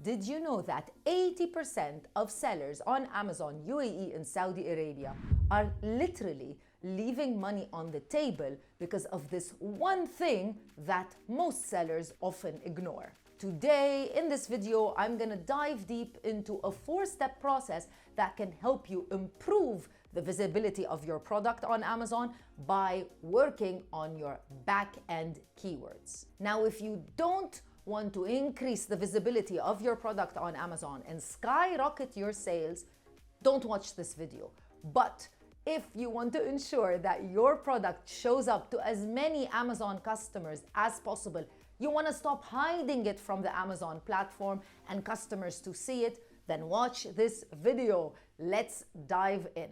Did you know that 80% of sellers on Amazon, UAE, and Saudi Arabia are literally leaving money on the table because of this one thing that most sellers often ignore? Today, in this video, I'm gonna dive deep into a 4-step process that can help you improve the visibility of your product on Amazon by working on your back-end keywords. Now, if you don't want to increase the visibility of your product on Amazon and skyrocket your sales, don't watch this video. But if you want to ensure that your product shows up to as many Amazon customers as possible, you want to stop hiding it from the Amazon platform and customers to see it, then watch this video. Let's dive in.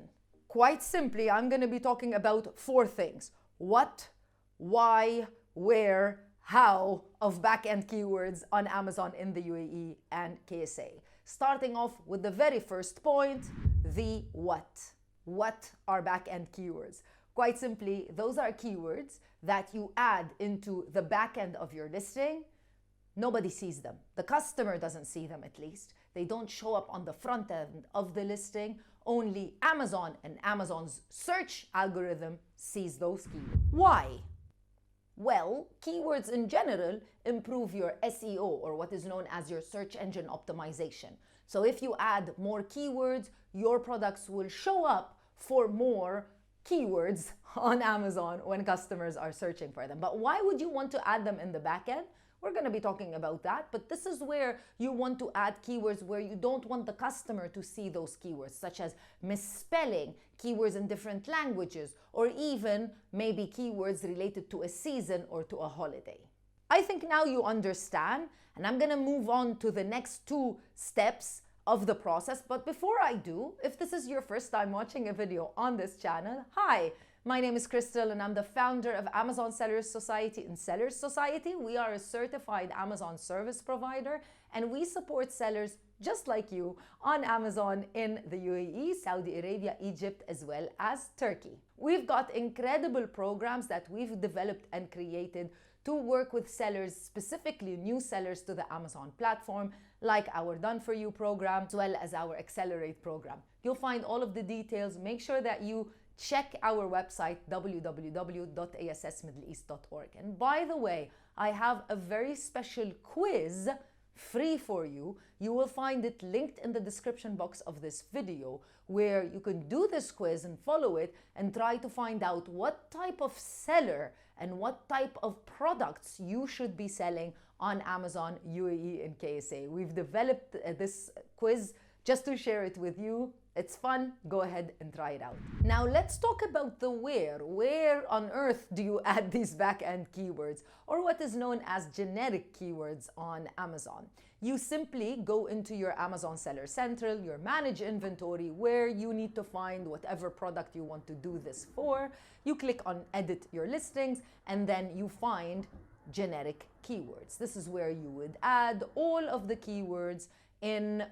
Quite simply, I'm going to be talking about 4 things: what, why, where, how of back-end keywords on Amazon in the UAE and KSA. Starting off with the very first point, the what. What are back-end keywords? Quite simply, those are keywords that you add into the back end of your listing. Nobody sees them. The customer doesn't see them, at least. They don't show up on the front end of the listing. Only Amazon and Amazon's search algorithm sees those keywords. Why? Well, keywords in general improve your SEO, or what is known as your search engine optimization. So if you add more keywords, your products will show up for more keywords on Amazon when customers are searching for them. But why would you want to add them in the back end? We're going to be talking about that, but this is where you want to add keywords where you don't want the customer to see those keywords, such as misspelling, keywords in different languages, or even maybe keywords related to a season or to a holiday. I think now you understand, and I'm going to move on to the next 2 steps of the process. But before I do, if this is your first time watching a video on this channel, hi, my name is Crystal and I'm the founder of Amazon Sellers Society and Sellers Society. We are a certified Amazon service provider and we support sellers just like you on Amazon in the UAE, Saudi Arabia, Egypt, as well as Turkey. We've got incredible programs that we've developed and created to work with sellers, specifically new sellers to the Amazon platform, like our Done For You program, as well as our Accelerate program. You'll find all of the details. Make sure that you check our website, www.assmiddleeast.org. And by the way, I have a very special quiz free for you. You will find it linked in the description box of this video, where you can do this quiz and follow it and try to find out what type of seller and what type of products you should be selling on Amazon, UAE, and KSA. We've developed this quiz just to share it with you. It's fun. Go ahead and try it out. Now let's talk about the where. Where on earth do you add these back-end keywords, or what is known as generic keywords on Amazon? You simply go into your Amazon Seller Central, your Manage Inventory, where you need to find whatever product you want to do this for. You click on Edit Your Listings, and then you find generic keywords. This is where you would add all of the keywords in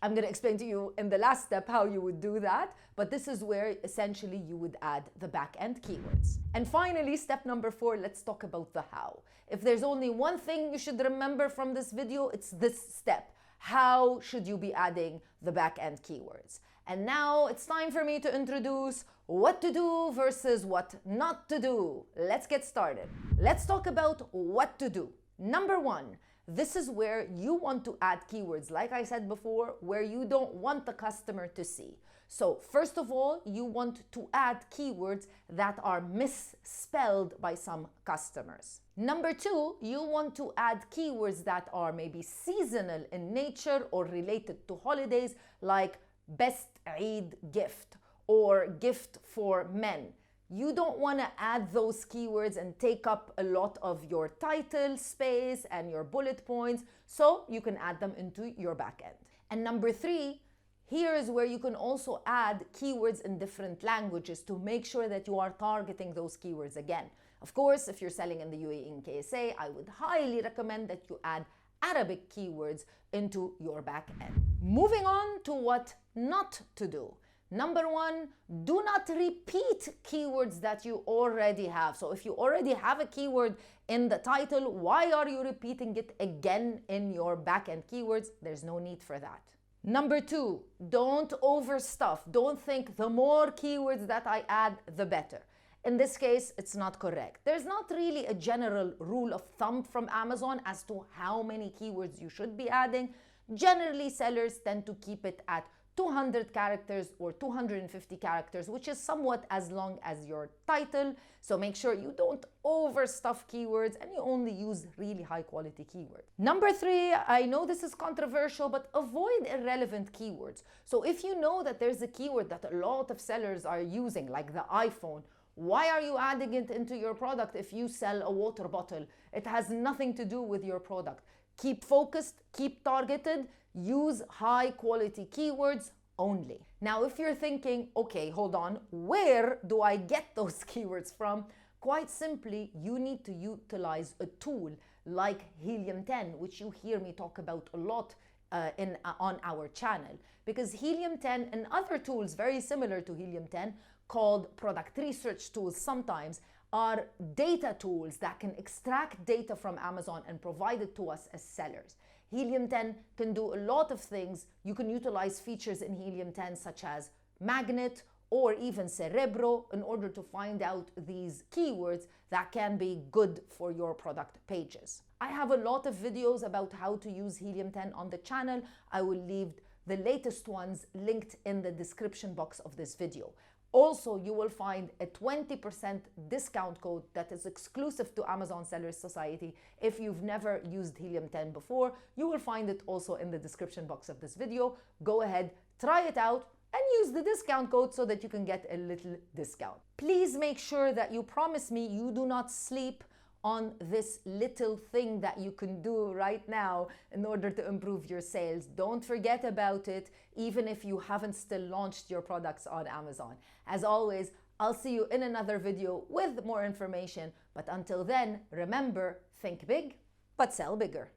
I'm going to explain to you in the last step how you would do that, but this is where essentially you would add the back-end keywords. And finally, step number 4, let's talk about the how. If there's only one thing you should remember from this video, it's this step. How should you be adding the back-end keywords? And now it's time for me to introduce what to do versus what not to do. Let's get started. Let's talk about what to do. Number 1, this is where you want to add keywords, like I said before, where you don't want the customer to see. So first of all, you want to add keywords that are misspelled by some customers. Number 2, you want to add keywords that are maybe seasonal in nature or related to holidays, like best Eid gift or gift for men. You don't want to add those keywords and take up a lot of your title space and your bullet points, so you can add them into your backend. And number 3, here is where you can also add keywords in different languages to make sure that you are targeting those keywords again. Of course, if you're selling in the UAE and KSA, I would highly recommend that you add Arabic keywords into your backend. Moving on to what not to do. Number one, do not repeat keywords that you already have. So if you already have a keyword in the title, why are you repeating it again in your backend keywords? There's no need for that. Number two, don't overstuff. Don't think the more keywords that I add, the better. In this case, it's not correct. There's not really a general rule of thumb from Amazon as to how many keywords you should be adding. Generally, sellers tend to keep it at 200 characters or 250 characters, which is somewhat as long as your title. So make sure you don't overstuff keywords and you only use really high quality keywords. Number three, I know this is controversial, but avoid irrelevant keywords. So if you know that there's a keyword that a lot of sellers are using, like the iPhone, why are you adding it into your product if you sell a water bottle? It has nothing to do with your product. Keep focused, keep targeted, use high quality keywords only. Now, if you're thinking, okay, hold on, where do I get those keywords from? Quite simply, you need to utilize a tool like Helium 10, which you hear me talk about a lot on our channel. Because Helium 10 and other tools very similar to Helium 10 called product research tools sometimes are data tools that can extract data from Amazon and provide it to us as sellers. Helium 10 can do a lot of things. You can utilize features in Helium 10 such as Magnet or even Cerebro in order to find out these keywords that can be good for your product pages. I have a lot of videos about how to use Helium 10 on the channel. I will leave the latest ones linked in the description box of this video. Also, you will find a 20% discount code that is exclusive to Amazon Sellers Society. If you've never used Helium 10 before, you will find it also in the description box of this video. Go ahead, try it out, and use the discount code so that you can get a little discount. Please make sure that you promise me you do not sleep on this little thing that you can do right now in order to improve your sales. Don't forget about it, even if you haven't still launched your products on Amazon. As always, I'll see you in another video with more information. But until then, remember, think big, but sell bigger.